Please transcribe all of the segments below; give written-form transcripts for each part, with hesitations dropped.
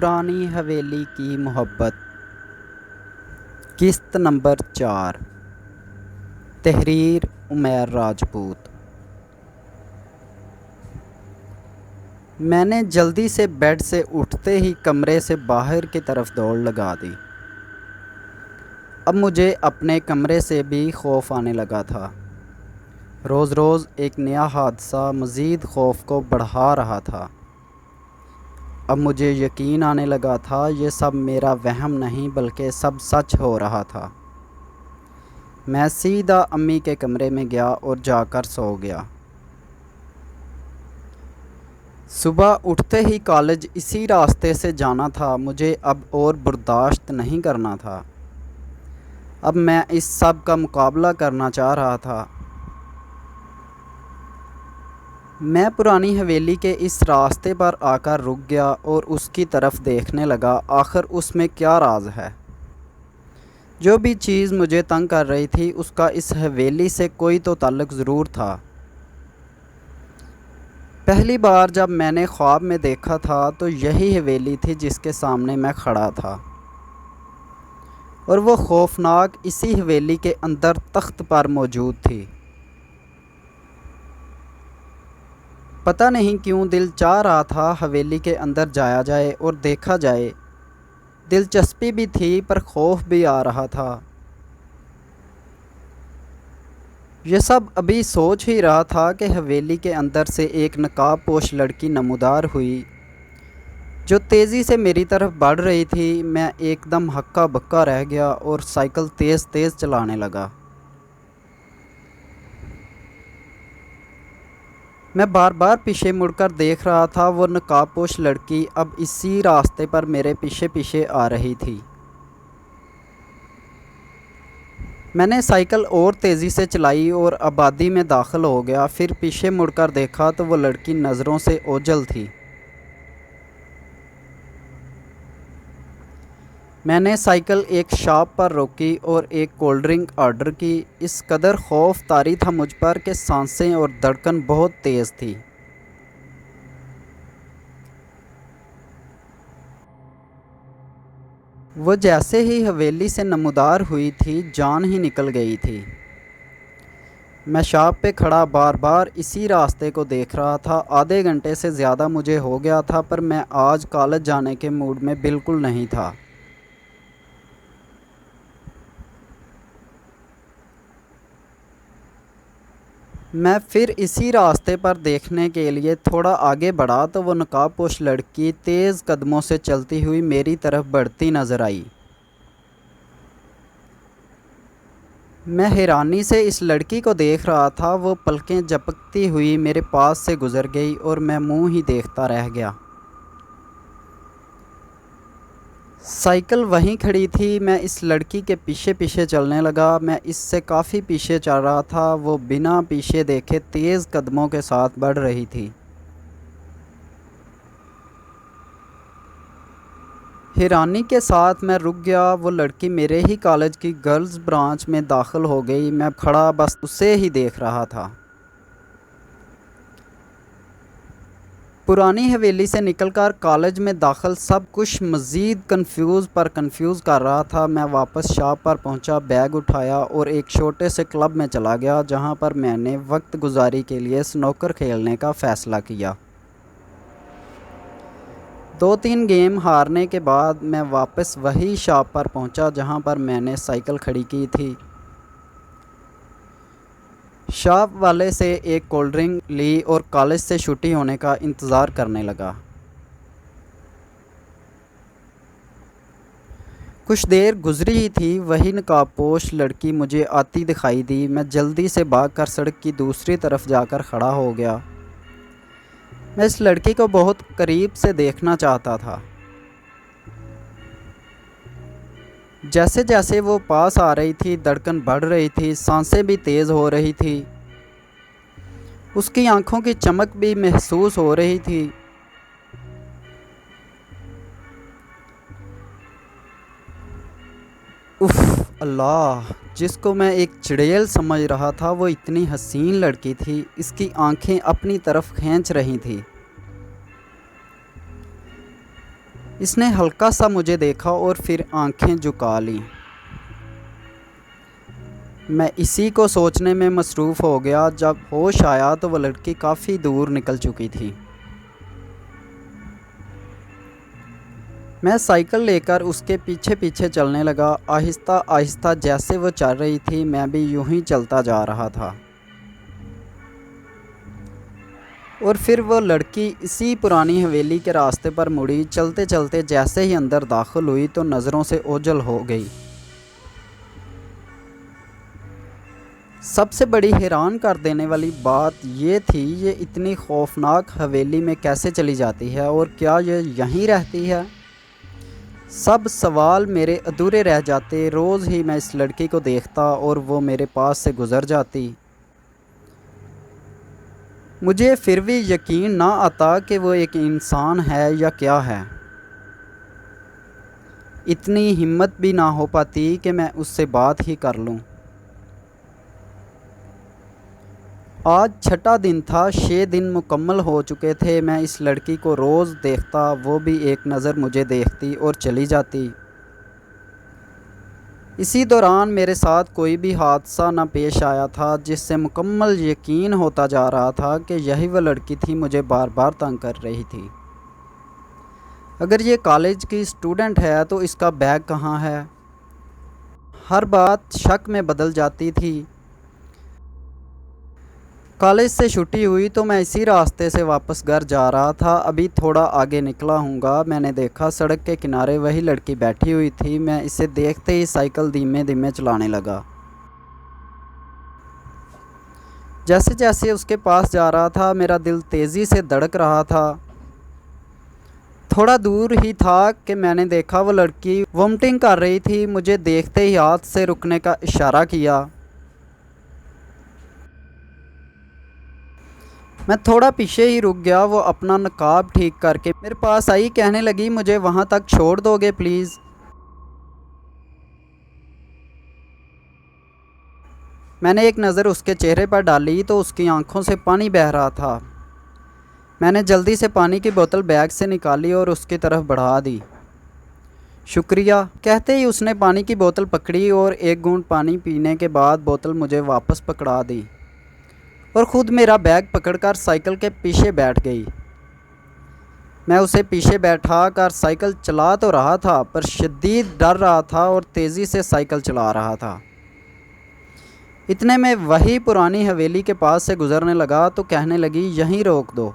पुरानी हवेली की मोहब्बत। किस्त नंबर 4। तहरीर उमैर राजपूत। मैंने जल्दी से बेड से उठते ही कमरे से बाहर की तरफ दौड़ लगा दी। अब मुझे अपने कमरे से भी खौफ आने लगा था। रोज़ रोज़ एक नया हादसा मज़ीद खौफ को बढ़ा रहा था। अब मुझे यकीन आने लगा था ये सब मेरा वहम नहीं बल्कि सब सच हो रहा था। मैं सीधा अम्मी के कमरे में गया और जाकर सो गया। सुबह उठते ही कॉलेज इसी रास्ते से जाना था। मुझे अब और बर्दाश्त नहीं करना था। अब मैं इस सब का मुकाबला करना चाह रहा था। मैं पुरानी हवेली के इस रास्ते पर आकर रुक गया और उसकी तरफ देखने लगा। आखिर उसमें क्या राज है? जो भी चीज़ मुझे तंग कर रही थी उसका इस हवेली से कोई तो ताल्लुक़ ज़रूर था। पहली बार जब मैंने ख्वाब में देखा था तो यही हवेली थी जिसके सामने मैं खड़ा था, और वो खौफनाक इसी हवेली के अंदर तख्त पर मौजूद थी। पता नहीं क्यों दिल चाह रहा था हवेली के अंदर जाया जाए और देखा जाए। दिलचस्पी भी थी पर खौफ भी आ रहा था। ये सब अभी सोच ही रहा था कि हवेली के अंदर से एक नकाबपोश लड़की नमूदार हुई जो तेज़ी से मेरी तरफ बढ़ रही थी। मैं एकदम हक्का बक्का रह गया और साइकिल तेज़ तेज़ चलाने लगा। मैं बार बार पीछे मुड़कर देख रहा था। वो नकाबपोश लड़की अब इसी रास्ते पर मेरे पीछे पीछे आ रही थी। मैंने साइकिल और तेज़ी से चलाई और आबादी में दाखिल हो गया। फिर पीछे मुड़कर देखा तो वो लड़की नज़रों से ओझल थी। मैंने साइकिल एक शॉप पर रोकी और एक कोल्ड ड्रिंक ऑर्डर की। इस कदर खौफ तारी था मुझ पर कि सांसें और धड़कन बहुत तेज़ थी। वो जैसे ही हवेली से नमूदार हुई थी जान ही निकल गई थी। मैं शॉप पे खड़ा बार बार इसी रास्ते को देख रहा था। आधे घंटे से ज़्यादा मुझे हो गया था, पर मैं आज कॉलेज जाने के मूड में बिल्कुल नहीं था। मैं फिर इसी रास्ते पर देखने के लिए थोड़ा आगे बढ़ा तो वो नकाबपोश लड़की तेज़ कदमों से चलती हुई मेरी तरफ बढ़ती नज़र आई। मैं हैरानी से इस लड़की को देख रहा था। वो पलकें झपकती हुई मेरे पास से गुज़र गई और मैं मुंह ही देखता रह गया। साइकिल वहीं खड़ी थी। मैं इस लड़की के पीछे पीछे चलने लगा। मैं इससे काफ़ी पीछे चल रहा था। वो बिना पीछे देखे तेज़ कदमों के साथ बढ़ रही थी। हैरानी के साथ मैं रुक गया। वो लड़की मेरे ही कॉलेज की गर्ल्स ब्रांच में दाखिल हो गई। मैं खड़ा बस उसे ही देख रहा था। पुरानी हवेली से निकलकर कॉलेज में दाखिल सब कुछ मज़ीद कंफ्यूज कर रहा था। मैं वापस शॉप पर पहुंचा, बैग उठाया और एक छोटे से क्लब में चला गया जहां पर मैंने वक्त गुजारी के लिए स्नूकर खेलने का फ़ैसला किया। 2-3 गेम हारने के बाद मैं वापस वही शॉप पर पहुंचा जहां पर मैंने साइकिल खड़ी की थी। शॉप वाले से एक कोल्ड ड्रिंक ली और कॉलेज से छुट्टी होने का इंतज़ार करने लगा। कुछ देर गुजरी ही थी, वही नकाबपोश लड़की मुझे आती दिखाई दी। मैं जल्दी से भागकर सड़क की दूसरी तरफ जाकर खड़ा हो गया। मैं इस लड़की को बहुत करीब से देखना चाहता था। जैसे जैसे वो पास आ रही थी धड़कन बढ़ रही थी, सांसें भी तेज़ हो रही थी। उसकी आंखों की चमक भी महसूस हो रही थी। उफ़ अल्लाह, जिसको मैं एक चुड़ैल समझ रहा था वो इतनी हसीन लड़की थी। इसकी आंखें अपनी तरफ खींच रही थी। इसने हल्का सा मुझे देखा और फिर आंखें झुका लीं। मैं इसी को सोचने में मसरूफ़ हो गया। जब होश आया तो वह लड़की काफ़ी दूर निकल चुकी थी। मैं साइकिल लेकर उसके पीछे पीछे चलने लगा। आहिस्ता आहिस्ता जैसे वो चल रही थी मैं भी यूं ही चलता जा रहा था। और फिर वो लड़की इसी पुरानी हवेली के रास्ते पर मुड़ी। चलते चलते जैसे ही अंदर दाखिल हुई तो नज़रों से ओझल हो गई। सबसे बड़ी हैरान कर देने वाली बात ये थी, ये इतनी खौफनाक हवेली में कैसे चली जाती है और क्या ये यहीं रहती है? सब सवाल मेरे अधूरे रह जाते। रोज़ ही मैं इस लड़की को देखता और वो मेरे पास से गुज़र जाती। मुझे फिर भी यकीन ना आता कि वो एक इंसान है या क्या है। इतनी हिम्मत भी ना हो पाती कि मैं उससे बात ही कर लूं। आज छठा दिन था। 6 दिन मुकम्मल हो चुके थे। मैं इस लड़की को रोज़ देखता, वो भी एक नज़र मुझे देखती और चली जाती। इसी दौरान मेरे साथ कोई भी हादसा न पेश आया था जिससे मुकम्मल यकीन होता जा रहा था कि यही वह लड़की थी मुझे बार बार तंग कर रही थी। अगर ये कॉलेज की स्टूडेंट है तो इसका बैग कहाँ है? हर बात शक में बदल जाती थी। कॉलेज से छुट्टी हुई तो मैं इसी रास्ते से वापस घर जा रहा था। अभी थोड़ा आगे निकला हूँगा, मैंने देखा सड़क के किनारे वही लड़की बैठी हुई थी। मैं इसे देखते ही साइकिल धीमे धीमे चलाने लगा। जैसे जैसे उसके पास जा रहा था मेरा दिल तेज़ी से धड़क रहा था। थोड़ा दूर ही था कि मैंने देखा वो लड़की वोमिटिंग कर रही थी। मुझे देखते ही हाथ से रुकने का इशारा किया। मैं थोड़ा पीछे ही रुक गया। वो अपना नकाब ठीक करके मेरे पास आई, कहने लगी मुझे वहाँ तक छोड़ दोगे प्लीज़? मैंने एक नज़र उसके चेहरे पर डाली तो उसकी आंखों से पानी बह रहा था। मैंने जल्दी से पानी की बोतल बैग से निकाली और उसकी तरफ बढ़ा दी। शुक्रिया कहते ही उसने पानी की बोतल पकड़ी और एक घूंट पानी पीने के बाद बोतल मुझे वापस पकड़ा दी और ख़ुद मेरा बैग पकड़कर साइकिल के पीछे बैठ गई। मैं उसे पीछे बैठा कर साइकिल चला तो रहा था पर शदीद डर रहा था और तेज़ी से साइकिल चला रहा था। इतने में वही पुरानी हवेली के पास से गुजरने लगा तो कहने लगी यहीं रोक दो।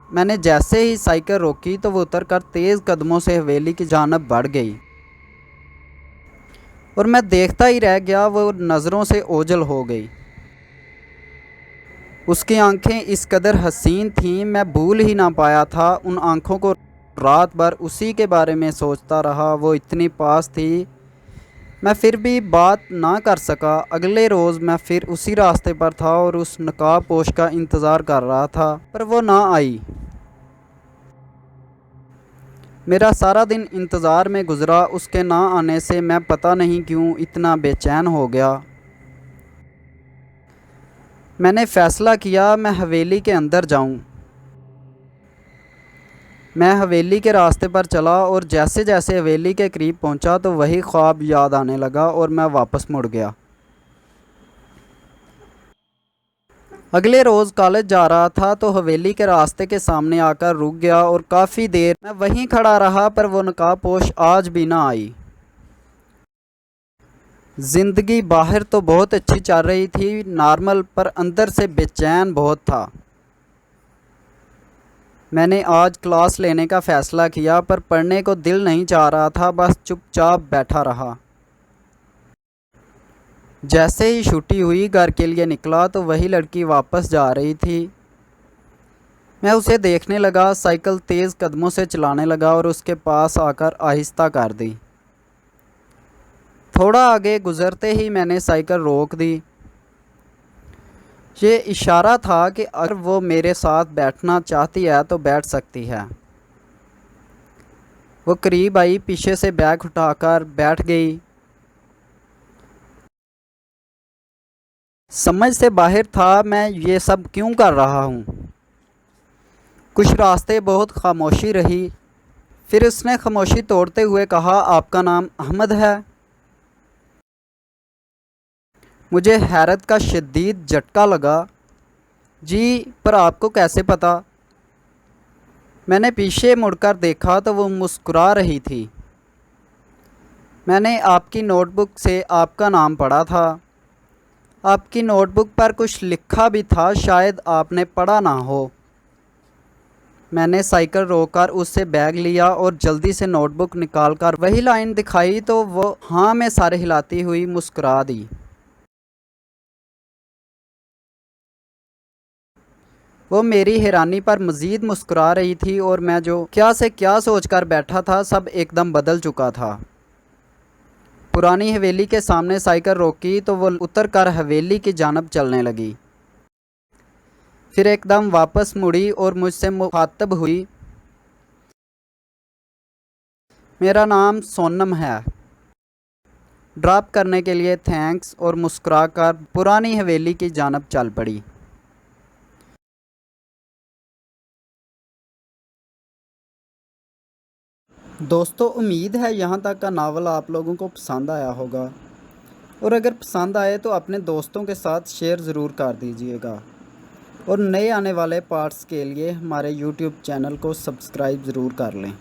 मैंने जैसे ही साइकिल रोकी तो वो उतरकर तेज़ कदमों से हवेली की जानिब बढ़ गई और मैं देखता ही रह गया। वो नज़रों से ओझल हो गई। उसकी आंखें इस कदर हसीन थीं मैं भूल ही ना पाया था उन आंखों को। रात भर उसी के बारे में सोचता रहा। वो इतनी पास थी मैं फिर भी बात ना कर सका। अगले रोज़ मैं फिर उसी रास्ते पर था और उस नकाबपोश का इंतज़ार कर रहा था पर वो ना आई। मेरा सारा दिन इंतज़ार में गुज़रा। उसके ना आने से मैं पता नहीं क्यों इतना बेचैन हो गया। मैंने फ़ैसला किया मैं हवेली के अंदर जाऊं। मैं हवेली के रास्ते पर चला और जैसे जैसे हवेली के करीब पहुंचा तो वही ख्वाब याद आने लगा और मैं वापस मुड़ गया। अगले रोज़ कॉलेज जा रहा था तो हवेली के रास्ते के सामने आकर रुक गया और काफ़ी देर मैं वहीं खड़ा रहा पर वो नकाबपोश आज भी ना आई। ज़िंदगी बाहर तो बहुत अच्छी चल रही थी नॉर्मल, पर अंदर से बेचैन बहुत था। मैंने आज क्लास लेने का फ़ैसला किया पर पढ़ने को दिल नहीं चाह रहा था, बस चुपचाप बैठा रहा। जैसे ही छुट्टी हुई घर के लिए निकला तो वही लड़की वापस जा रही थी। मैं उसे देखने लगा, साइकिल तेज़ कदमों से चलाने लगा और उसके पास आकर आहिस्ता कर दी। थोड़ा आगे गुज़रते ही मैंने साइकिल रोक दी। ये इशारा था कि अगर वो मेरे साथ बैठना चाहती है तो बैठ सकती है। वो करीब आई, पीछे से बैग उठाकर बैठ गई। समझ से बाहर था मैं ये सब क्यों कर रहा हूँ। कुछ रास्ते बहुत खामोशी रही। फिर उसने खामोशी तोड़ते हुए कहा, आपका नाम अहमद है? मुझे हैरत का शदीद झटका लगा। जी, पर आपको कैसे पता? मैंने पीछे मुड़कर देखा तो वो मुस्कुरा रही थी। मैंने आपकी नोटबुक से आपका नाम पढ़ा था। आपकी नोटबुक पर कुछ लिखा भी था, शायद आपने पढ़ा ना हो। मैंने साइकिल रोककर उससे बैग लिया और जल्दी से नोटबुक निकालकर वही लाइन दिखाई तो वो हाँ में सर हिलाती हुई मुस्कुरा दी। वो मेरी हैरानी पर मज़ीद मुस्कुरा रही थी और मैं जो क्या से क्या सोचकर बैठा था सब एकदम बदल चुका था। पुरानी हवेली के सामने साइकिल रोकी तो वो उतरकर हवेली की जानब चलने लगी। फिर एकदम वापस मुड़ी और मुझसे मुखातब हुई, मेरा नाम सोनम है। ड्रॉप करने के लिए थैंक्स, और मुस्कुराकर पुरानी हवेली की जानब चल पड़ी। दोस्तों, उम्मीद है यहाँ तक का नावल आप लोगों को पसंद आया होगा, और अगर पसंद आए तो अपने दोस्तों के साथ शेयर ज़रूर कर दीजिएगा, और नए आने वाले पार्ट्स के लिए हमारे YouTube चैनल को सब्सक्राइब ज़रूर कर लें।